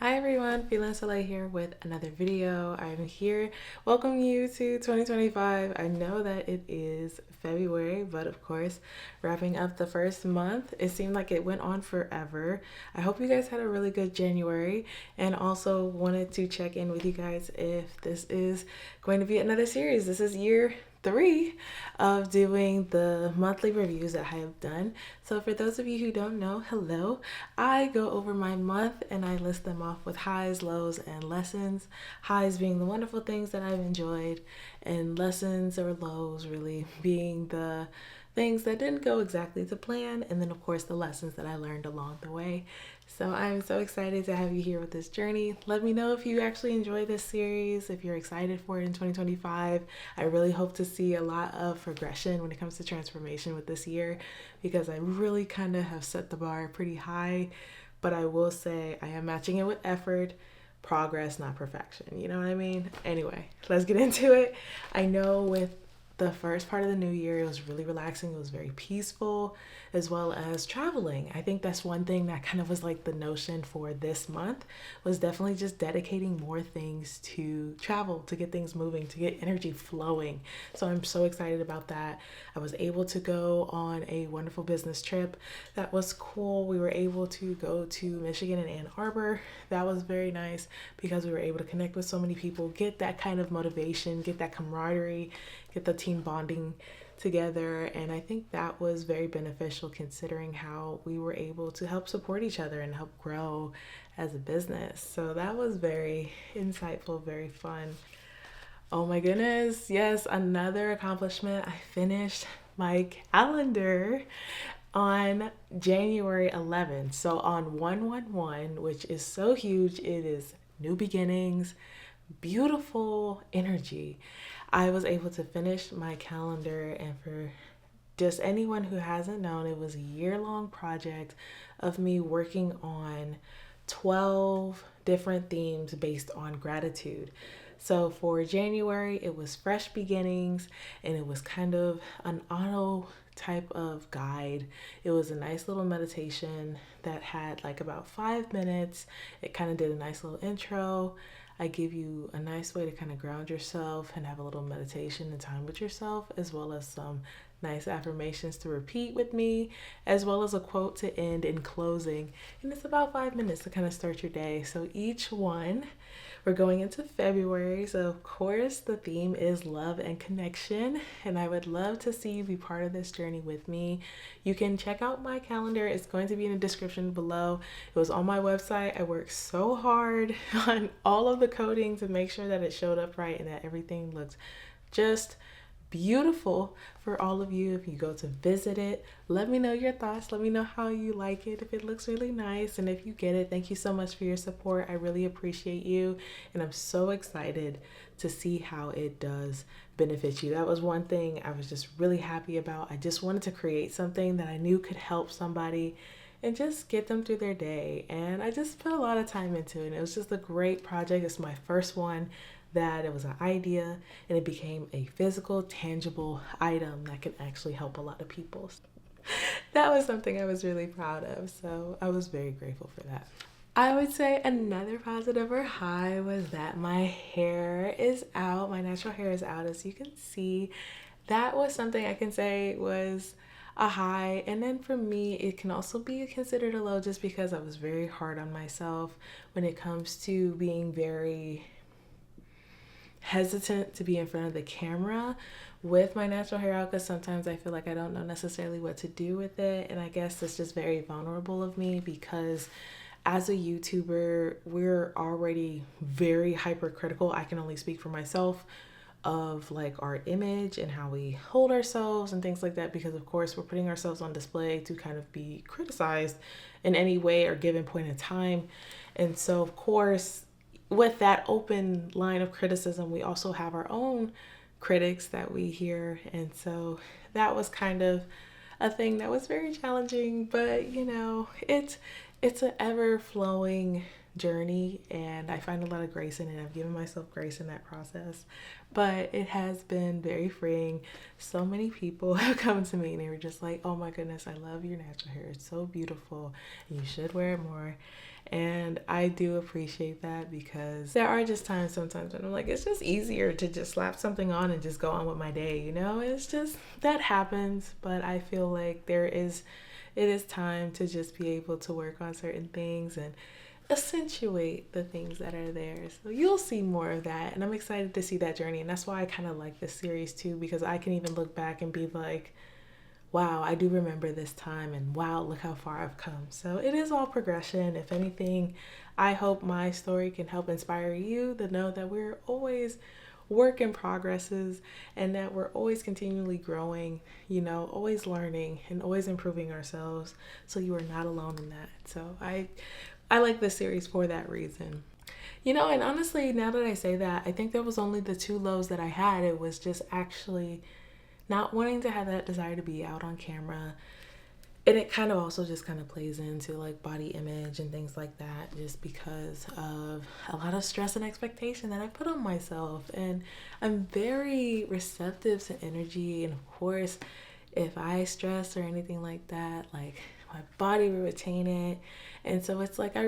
Hi everyone, feeling Soleil here with another video. I'm here welcoming you to 2025. I know that it is February, but of course, wrapping up the first month. It seemed like it went on forever. I hope you guys had a really good January, and also wanted to check in with you guys if this is going to be another series. This is year 3 of doing the monthly reviews that I have done. So for those of you who don't know, hello. I go over my month and I list them off with highs, lows, and lessons. Highs being the wonderful things that I've enjoyed, and lessons or lows really being the things that didn't go exactly to plan, and then of course the lessons that I learned along the way. So I'm so excited to have you here with this journey. Let me know if you actually enjoy this series, if you're excited for it in 2025. I really hope to see a lot of progression when it comes to transformation with this year, because I really kind of have set the bar pretty high, but I will say I am matching it with effort, progress, not perfection. You know what I mean? Anyway, let's get into it. I know with the first part of the new year, it was really relaxing. It was very peaceful, as well as traveling. I think that's one thing that kind of was like the notion for this month, was definitely just dedicating more things to travel, to get things moving, to get energy flowing. So I'm so excited about that. I was able to go on a wonderful business trip. That was cool. We were able to go to Michigan and Ann Arbor. That was very nice because we were able to connect with so many people, get that kind of motivation, get that camaraderie, get the team bonding together. And I think that was very beneficial, considering how we were able to help support each other and help grow as a business. So that was very insightful, very fun. Oh my goodness, yes, another accomplishment. I finished my calendar on January 11th. So on 111, which is so huge, it is new beginnings, beautiful energy. I was able to finish my calendar, and for just anyone who hasn't known, it was a year-long project of me working on 12 different themes based on gratitude. So for January, it was fresh beginnings, and it was kind of an auto type of guide. It was a nice little meditation that had like about 5 minutes. It kind of did a nice little intro. I give you a nice way to kind of ground yourself and have a little meditation and time with yourself, as well as some nice affirmations to repeat with me, as well as a quote to end in closing. And it's about 5 minutes to kind of start your day. So each one, we're going into February. So, of course, the theme is love and connection. And I would love to see you be part of this journey with me. You can check out my calendar, it's going to be in the description below. It was on my website. I worked so hard on all of the coding to make sure that it showed up right and that everything looked just beautiful for all of you. If you go to visit it, let me know your thoughts. Let me know how you like it, if it looks really nice, and if you get it. Thank you so much for your support. I really appreciate you, and I'm so excited to see how it does benefit you. That was one thing I was just really happy about. I just wanted to create something that I knew could help somebody and just get them through their day. And I just put a lot of time into it. And it was just a great project. It's my first one that it was an idea, and it became a physical, tangible item that can actually help a lot of people. That was something I was really proud of. So I was very grateful for that. I would say another positive or high was that my hair is out. My natural hair is out, as you can see. That was something I can say was a high. And then for me, it can also be considered a low, just because I was very hard on myself when it comes to being very hesitant to be in front of the camera with my natural hair out, because sometimes I feel like I don't know necessarily what to do with it. And I guess it's just very vulnerable of me, because as a YouTuber, we're already very hypercritical. I can only speak for myself, of like our image and how we hold ourselves and things like that, because of course we're putting ourselves on display to kind of be criticized in any way or given point in time. And so of course, with that open line of criticism, we also have our own critics that we hear. And so that was kind of a thing that was very challenging, but it's an ever flowing journey, and I find a lot of grace in it. I've given myself grace in that process, but it has been very freeing. So many people have come to me and they were just like, oh my goodness, I love your natural hair, it's so beautiful and you should wear it more. And I do appreciate that, because there are just times sometimes when I'm like, it's just easier to just slap something on and just go on with my day, you know? It's just, that happens. But I feel like it is time to just be able to work on certain things and accentuate the things that are there. So you'll see more of that, and I'm excited to see that journey. And that's why I kind of like this series too, because I can even look back and be like, wow, I do remember this time, and wow, look how far I've come. So it is all progression. If anything, I hope my story can help inspire you to know that we're always work in progresses, and that we're always continually growing, you know, always learning and always improving ourselves. So you are not alone in that. So I like this series for that reason. You know, and honestly, now that I say that, I think there was only the two lows that I had. It was just actually not wanting to have that desire to be out on camera. And it kind of also just kind of plays into like body image and things like that, just because of a lot of stress and expectation that I put on myself. And I'm very receptive to energy. And of course, if I stress or anything like that, like my body will retain it. And so it's like I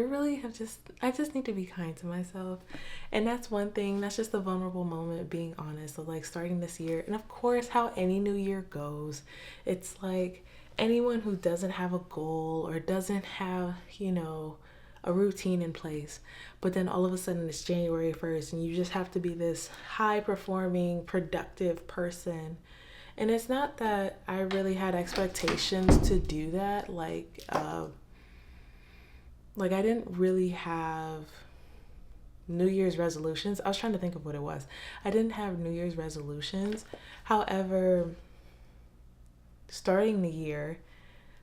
just need to be kind to myself. And that's one thing, that's just a vulnerable moment, being honest. So like starting this year, and of course how any new year goes, it's like anyone who doesn't have a goal or doesn't have, you know, a routine in place, but then all of a sudden it's January 1st and you just have to be this high performing, productive person. And it's not that I really had expectations to do that. Like I didn't really have New Year's resolutions. I was trying to think of what it was. I didn't have New Year's resolutions. However, starting the year,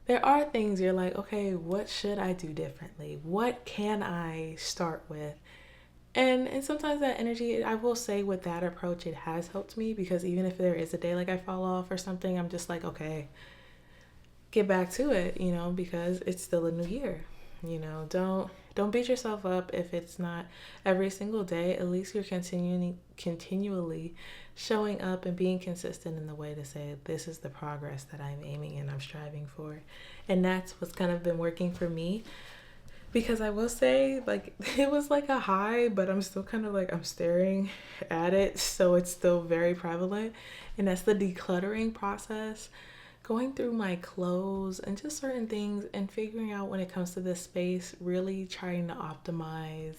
there are things you're like, okay, what should I do differently? What can I start with? And sometimes that energy, I will say with that approach, it has helped me, because even if there is a day like I fall off or something, I'm just like, okay, get back to it, you know, because it's still a new year. You know, don't beat yourself up if it's not every single day. At least you're continually showing up and being consistent in the way to say, this is the progress that I'm aiming and I'm striving for. And that's what's kind of been working for me. Because I will say, like, it was like a high, but I'm still kind of like, I'm staring at it. So it's still very prevalent. And that's the decluttering process. Going through my clothes and just certain things, and figuring out, when it comes to this space, really trying to optimize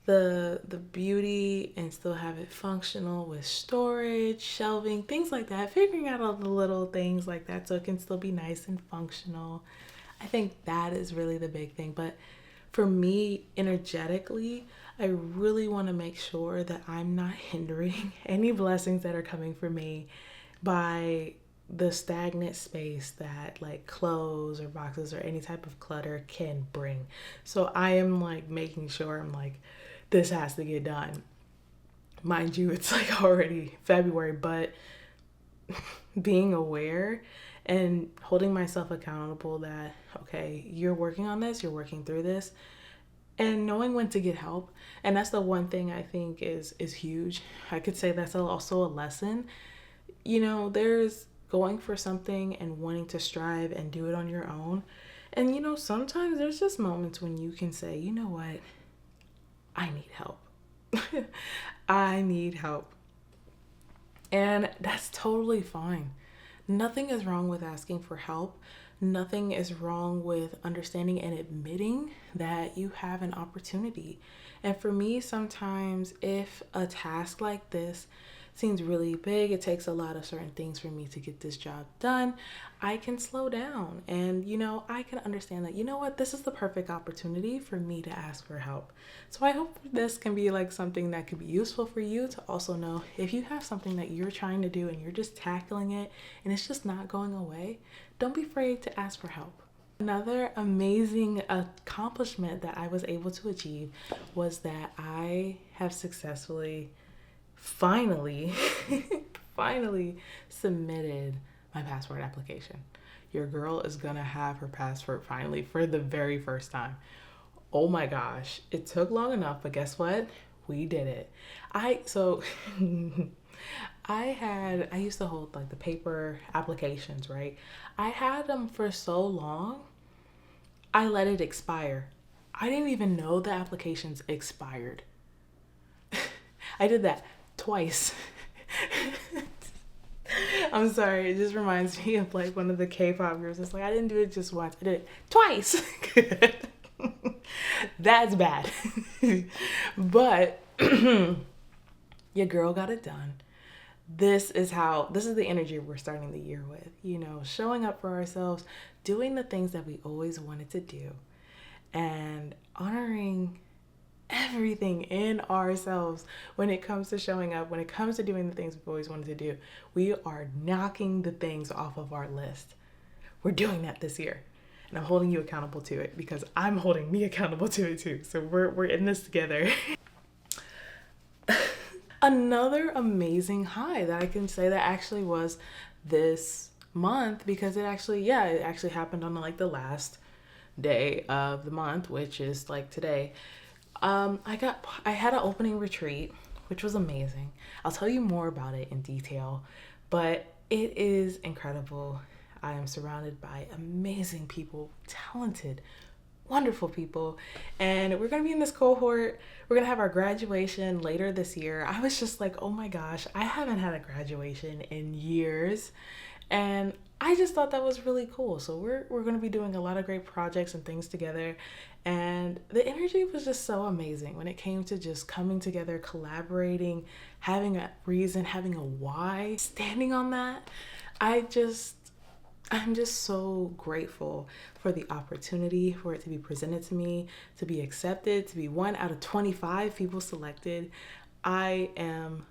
the beauty and still have it functional with storage, shelving, things like that. Figuring out all the little things like that so it can still be nice and functional. I think that is really the big thing. But for me, energetically, I really want to make sure that I'm not hindering any blessings that are coming for me by the stagnant space that like clothes or boxes or any type of clutter can bring. So I am like making sure, I'm like, this has to get done. Mind you, it's like already February, but being aware and holding myself accountable that, okay, you're working on this, you're working through this, and knowing when to get help. And that's the one thing I think is huge. I could say that's also a lesson. You know, there's going for something and wanting to strive and do it on your own. And you know, sometimes there's just moments when you can say, you know what, I need help. I need help. And that's totally fine. Nothing is wrong with asking for help. Nothing is wrong with understanding and admitting that you have an opportunity. And for me, sometimes if a task like this seems really big, it takes a lot of certain things for me to get this job done, I can slow down. And, you know, I can understand that, you know what, this is the perfect opportunity for me to ask for help. So I hope this can be like something that could be useful for you to also know, if you have something that you're trying to do and you're just tackling it and it's just not going away, don't be afraid to ask for help. Another amazing accomplishment that I was able to achieve was that I have successfully finally submitted my passport application. Your girl is gonna have her passport finally for the very first time. Oh my gosh, it took long enough, but guess what? We did it. So I used to hold like the paper applications, right? I had them for so long, I let it expire. I didn't even know the applications expired. I did that twice. I'm sorry, it just reminds me of like one of the K-pop groups. It's like, I didn't do it just once, I did it twice. That's bad. But your girl got it done. This is the energy we're starting the year with, you know, showing up for ourselves, doing the things that we always wanted to do, and honoring everything in ourselves when it comes to showing up, when it comes to doing the things we've always wanted to do. We are knocking the things off of our list. We're doing that this year. And I'm holding you accountable to it because I'm holding me accountable to it too. So we're in this together. Another amazing high that I can say that actually was this month, because it actually happened on like the last day of the month, which is like today. I had an opening retreat, which was amazing. I'll tell you more about it in detail, but it is incredible. I am surrounded by amazing people, talented, wonderful people, and we're going to be in this cohort. We're going to have our graduation later this year. I was just like, oh my gosh, I haven't had a graduation in years, and I just thought that was really cool. So we're going to be doing a lot of great projects and things together, and the energy was just so amazing when it came to just coming together, collaborating, having a reason, having a why, standing on that. I'm just so grateful for the opportunity for it to be presented to me, to be accepted, to be one out of 25 people selected. I am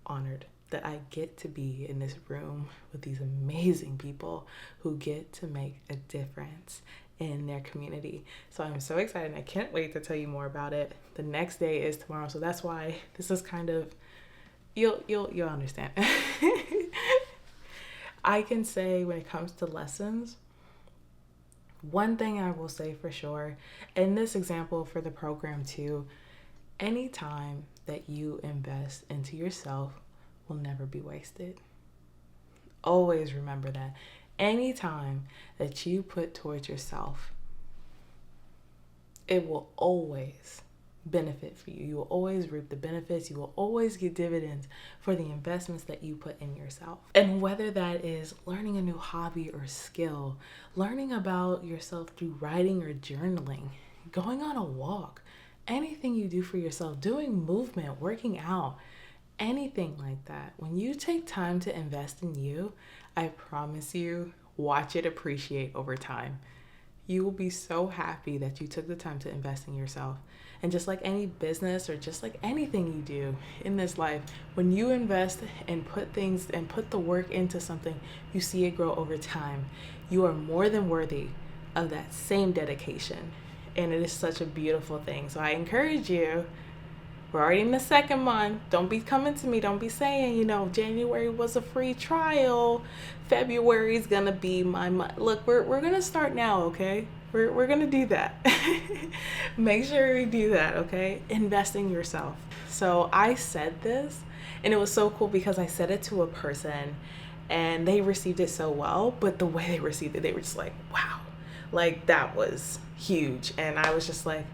honored that I get to be in this room with these amazing people who get to make a difference in their community. So I'm so excited, and I can't wait to tell you more about it. The next day is tomorrow, so that's why this is kind of, you'll understand. I can say when it comes to lessons, one thing I will say for sure, and this example for the program too, anytime that you invest into yourself will never be wasted. Always remember that. Anytime that you put towards yourself, it will always benefit for you. You will always reap the benefits. You will always get dividends for the investments that you put in yourself. And whether that is learning a new hobby or skill, learning about yourself through writing or journaling, going on a walk, anything you do for yourself, doing movement, working out, anything like that, when you take time to invest in you, I promise you, watch it appreciate over time. You will be so happy that you took the time to invest in yourself. And just like any business or just like anything you do in this life, when you invest and put the work into something, you see it grow over time. You are more than worthy of that same dedication. And it is such a beautiful thing. So I encourage you, we're already in the second month. Don't be coming to me. Don't be saying, January was a free trial. February is going to be my month. Look, we're going to start now, okay? We're going to do that. Make sure we do that, okay? Invest in yourself. So I said this, and it was so cool because I said it to a person, and they received it so well. But the way they received it, they were just like, wow. Like, that was huge. And I was just like,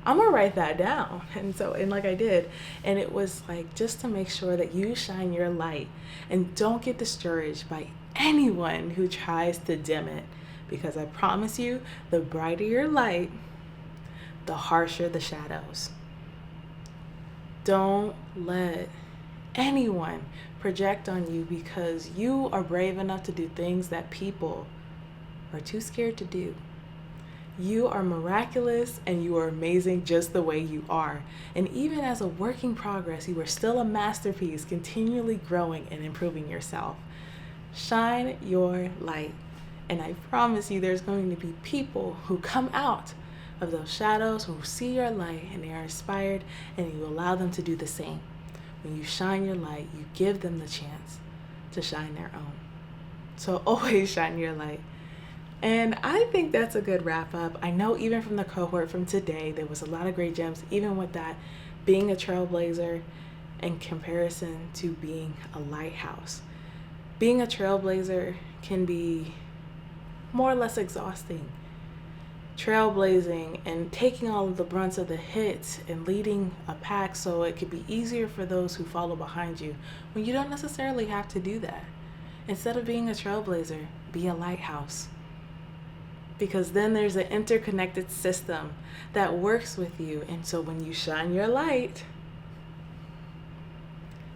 I'm gonna write that down. And like I did, and it was like, just to make sure that you shine your light and don't get discouraged by anyone who tries to dim it, because I promise you, the brighter your light, the harsher the shadows. Don't let anyone project on you because you are brave enough to do things that people are too scared to do. You are miraculous and you are amazing just the way you are. And even as a work in progress, you are still a masterpiece, continually growing and improving yourself. Shine your light. And I promise you, there's going to be people who come out of those shadows, who see your light and they are inspired, and you allow them to do the same. When you shine your light, you give them the chance to shine their own. So always shine your light. And I think that's a good wrap up. I know even from the cohort from today, there was a lot of great gems, even with that being a trailblazer in comparison to being a lighthouse. Being a trailblazer can be more or less exhausting. trailblazing and taking all of the brunts of the hits and leading a pack so it could be easier for those who follow behind you, when you don't necessarily have to do that. Instead of being a trailblazer, be a lighthouse. Because then there's an interconnected system that works with you. And so when you shine your light,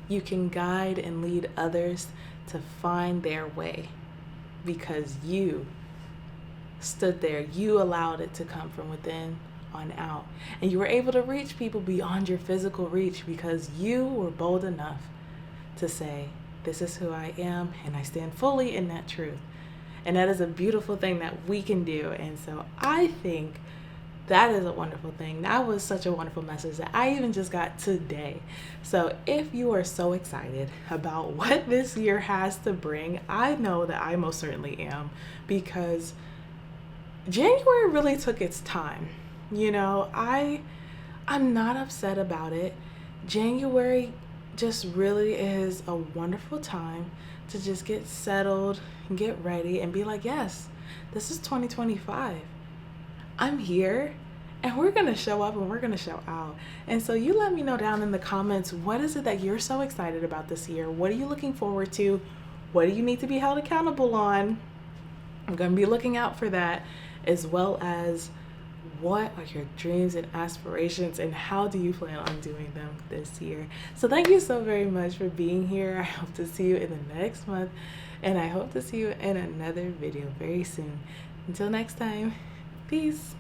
you can guide and lead others to find their way because you stood there. You allowed it to come from within on out. And you were able to reach people beyond your physical reach because you were bold enough to say, this is who I am, and I stand fully in that truth. And that is a beautiful thing that we can do. And so I think that is a wonderful thing. That was such a wonderful message that I even just got today. So if you are so excited about what this year has to bring, I know that I most certainly am, because January really took its time. You know, I'm not upset about it. January just really is a wonderful time to just get settled and get ready and be like, yes, this is 2025. I'm here and we're going to show up and we're going to show out. And so you let me know down in the comments, what is it that you're so excited about this year? What are you looking forward to? What do you need to be held accountable on? I'm going to be looking out for that, as well as what are your dreams and aspirations and how do you plan on doing them this year? So thank you so very much for being here. I hope to see you in the next month, and I hope to see you in another video very soon. Until next time, peace.